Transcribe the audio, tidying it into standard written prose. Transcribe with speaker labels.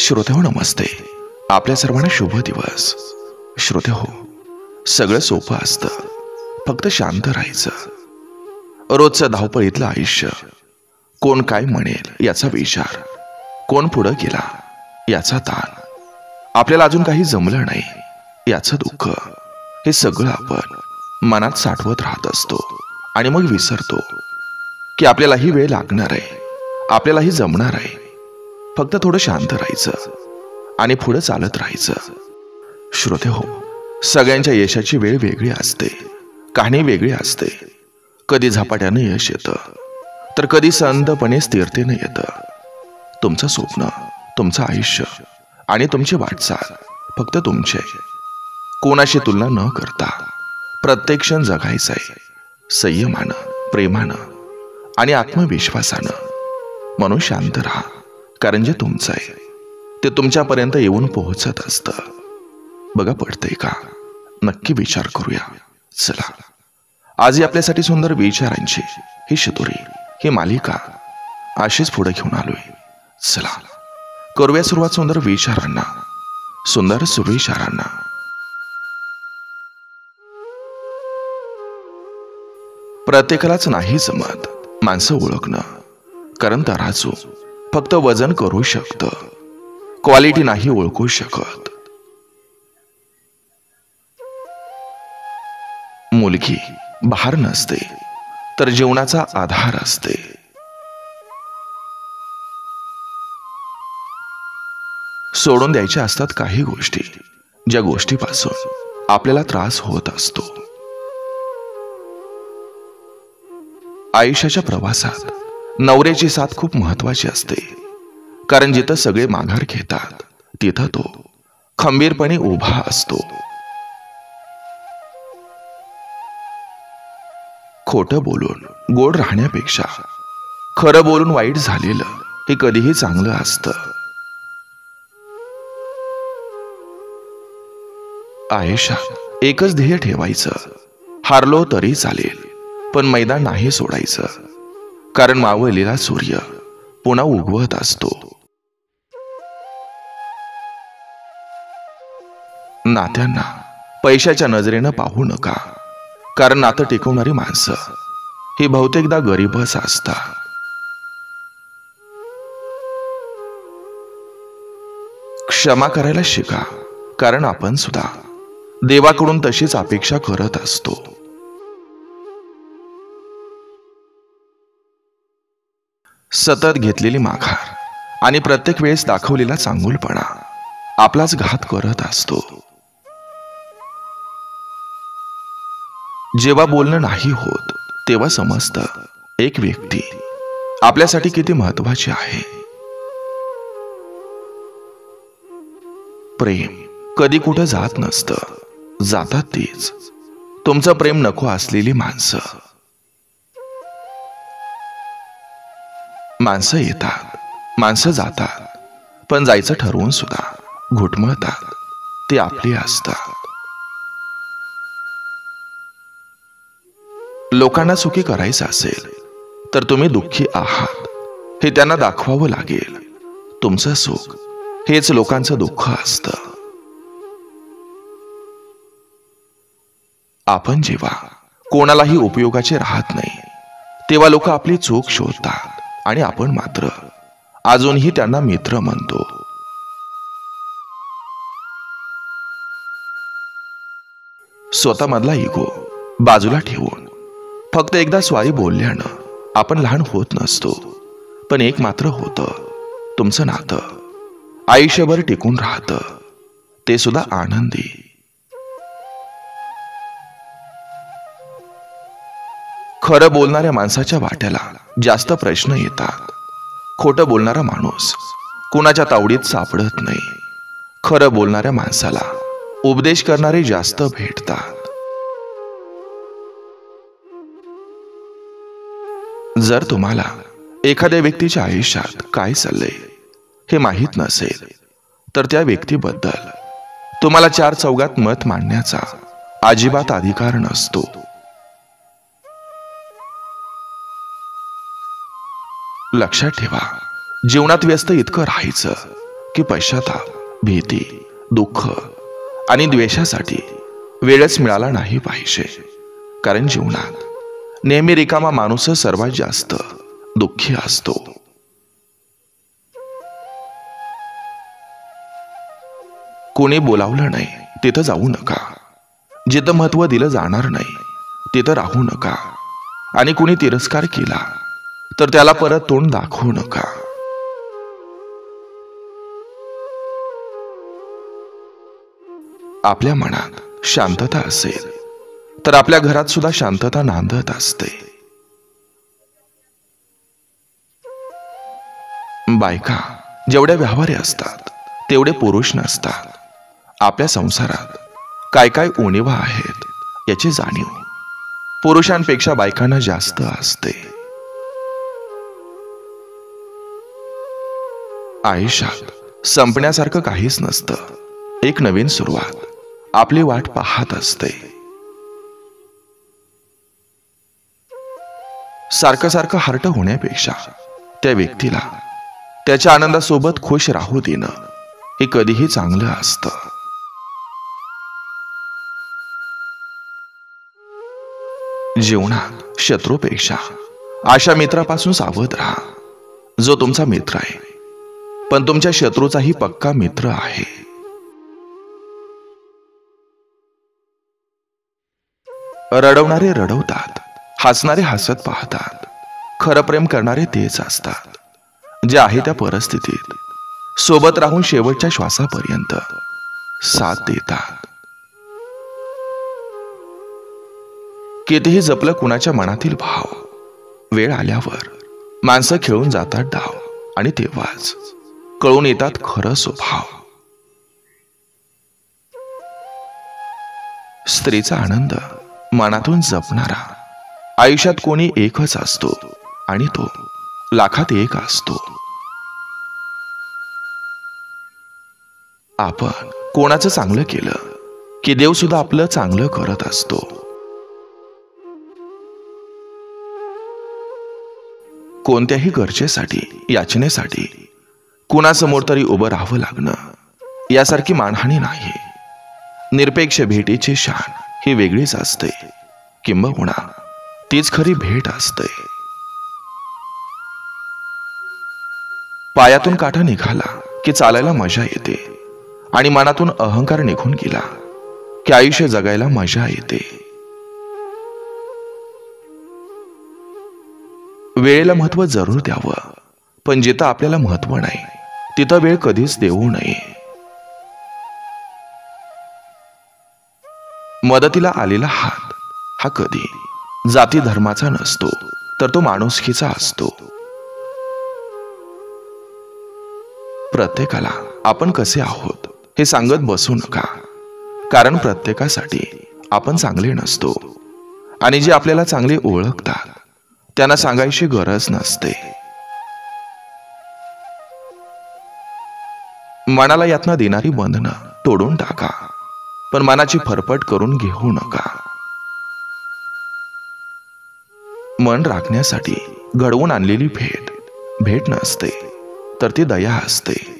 Speaker 1: श्रोतेहो नमस्ते. आपल्या सर्वांना शुभ दिवस. श्रोतेहो, सगळं सोपं असतं, फक्त शांत राहायचं. रोजचं धावपळीतलं आयुष्य, कोण काय म्हणेल याचा विचार, कोण पुढं गेला याचा ताण, आपल्याला अजून काही जमलं नाही याचं दुःख, हे सगळं आपण मनात साठवत राहत असतो आणि मग विसरतो की आपल्यालाही वेळ लागणार आहे, आपल्यालाही जमणार आहे. फक्त थोडं शांत राहायचं आणि पुढे चालत राहायचं. श्रोतेहो, सगळ्यांच्या यशाची वेळ वेगळी असते, कहाणी वेगळी असते. कधी झपाट्यानं यश येतं, तर कधी संतपणे स्थिरतेनं येतं. तुमचं स्वप्न, तुमचं आयुष्य आणि तुमची वाटचाल फक्त तुमचे. कोणाशी तुलना न करता प्रत्येक क्षण जगायचं आहे, संयमानं, प्रेमानं आणि आत्मविश्वासानं. म्हणून शांत राहा, कारण जे तुमचं आहे ते तुमच्यापर्यंत येऊन पोहोचत असतं. बघा, पडतंय का? नक्की विचार करूया. चला, आज आपल्यासाठी सुंदर विचारांची ही शिदोरी, ही मालिका अशीच पुढे घेऊन आलोय. चला, करूया सुरुवात सुंदर विचारांना, सुंदर सुविचारांना. प्रत्येकालाच नाही जमत माणसं ओळखणं, कारण तराजू फक्त वजन करू शकतं, क्वालिटी नाही ओळखू शकत. मुलगी बहार नसते, तर जीवनाचा आधार असते. सोडून द्यायच्या असतात काही गोष्टी, ज्या गोष्टीपासून आपल्याला त्रास होत असतो. आयुष्याच्या प्रवासात नवऱ्याची साथ खूप महत्वाची असते, कारण जिथं सगळे माघार घेतात तिथं तो खंबीरपणे उभा असतो. खोटं बोलून गोड राहण्यापेक्षा खरं बोलून वाईट झालेलं हे कधीही चांगलं असतं. आयुष्यात एकच ध्येय ठेवायचं, हारलो तरी चालेल पण मैदान नाही सोडायचं, कारण मावळलेला सूर्य पुन्हा उगवत असतो. नात्यांना पैशाच्या नजरेनं पाहू नका, कारण नातं टिकवणारी माणसं ही बहुतेकदा गरीबच असतात. क्षमा करायला शिका, कारण आपण सुद्धा देवाकडून तशीच अपेक्षा करत असतो. सतत घेतलेली माघार आणि प्रत्येक वेळेस दाखवलेला चांगुलपणा आपलाच घात करत असतो. जेव्हा बोलणं नाही होत, तेव्हा समजतं एक व्यक्ती आपल्यासाठी किती महत्वाची आहे. प्रेम कधी कुठं जात नसतं, जातात तीच तुमचं प्रेम नको असलेली माणसं. माणसं येतात, माणसं जातात, पण जायचं ठरवून सुद्धा घुटमळतात ते आपले असतात. लोकांना सुखी करायचं असेल तर तुम्ही दुःखी आहात हे त्यांना दाखवावं लागेल. तुमचं सुख हेच लोकांचं दुःख असतं. आपण जेव्हा कोणालाही उपयोगाचे राहत नाही, तेव्हा लोक आपली चूक शोधतात आणि आपण मात्र अजूनही त्यांना मित्र म्हणतो. स्वतःमधला इगो बाजूला ठेवून फक्त एकदा स्वारी बोलल्यानं आपण लहान होत नसतो, पण एक मात्र होतं, तुमचं नातं आयुष्यभर टिकून राहतं, ते सुद्धा आनंदी. खरं बोलणाऱ्या माणसाच्या वाट्याला जास्त प्रश्न येतात. खोटं बोलणारा माणूस कुणाच्या तावडीत सापडत नाही. खरं बोलणाऱ्या माणसाला उपदेश करणारे जास्त भेटतात. जर तुम्हाला एखाद्या व्यक्तीच्या आयुष्यात काय चाललंय हे माहीत नसेल, तर त्या व्यक्तीबद्दल तुम्हाला चार चौघात मत मांडण्याचा अजिबात अधिकार नसतो. लक्षात ठेवा, जीवनात व्यस्त इतकं राहायचं की पश्चाताप, भीती, दुःख आणि द्वेषासाठी वेळच मिळाला नाही पाहिजे. कारण जीवनात नेहमी रिकामा माणूसच सर्वात जास्त दुःखी असतो. कोणी बोलावलं नाही तिथं जाऊ नका. जिथं महत्व दिलं जाणार नाही तिथं राहू नका. आणि कुणी तिरस्कार केला तर त्याला परत तोंड दाखवू नका. आपल्या मनात शांतता असेल तर आपल्या घरात सुद्धा शांतता नांदत असते. बायका जेवढ्या व्यावहारी असतात तेवढे पुरुष नसतात. आपल्या संसारात काय काय उणीवा आहेत याची जाणीव पुरुषांपेक्षा बायकांना जास्त असते. आयुष्यात संपण्यासारखं काहीच नसतं. एक नवीन सुरुवात आपली वाट पाहत असते. सारखं सारखं हर्ट होण्यापेक्षा त्या व्यक्तीला त्याच्या आनंदासोबत खुश राहू देणं हे कधीही चांगलं असतं. जीवनात शत्रूपेक्षा अशा मित्रापासून सावध राहा जो तुमचा मित्र आहे पण तुमच्या शत्रूचाही पक्का मित्र आहे. रडवणारे रडवतात, हसणारे हसत पाहतात. खरं प्रेम करणारे तेच असतात जे आहे त्या परिस्थितीत सोबत राहून शेवटच्या श्वासापर्यंत साथ देतात. कितीही जपलं कुणाच्या मनातील भाव, वेळ आल्यावर माणसं खेळून जातात डाव आणि तेव्हाच कळून येतात खरं स्वभाव. स्त्रीचा आनंद मनातून जपणारा आयुष्यात कोणी एकच असतो आणि तो लाखात एक असतो. आपण कोणाचं चांगलं केलं की देव सुद्धा आपलं चांगलं करत असतो. कोणत्याही गरजेसाठी, याचनेसाठी कुणासमोर तरी उभं राहावं लागणं यासारखी मानहानी नाही. निरपेक्ष भेटीची शान ही वेगळीच असते. किंबहुना तीच खरी भेट असते. पायातून काटा निघाला की चालायला मजा येते आणि मनातून अहंकार निघून गेला की आयुष्य जगायला मजा येते. वेळेला महत्व जरूर द्यावं पण जिथं आपल्याला महत्व नाही तिथं वेळ कधीच देऊ नये. मदतीला आलेला हात हा कधी जाती धर्माचा नसतो तर तो माणुसकीचा असतो. प्रत्येकाला आपण कसे आहोत हे सांगत बसू नका कारण प्रत्येकासाठी आपण चांगले नसतो आणि जे आपल्याला चांगले ओळखतात त्यांना सांगायची गरज नसते. मनाला यातना देणारी बंधनं तोडून टाका पण मनाची फरफट करून घेऊ नका. मन राखण्यासाठी घडवून आणलेली भेट नसते तर ती दया असते.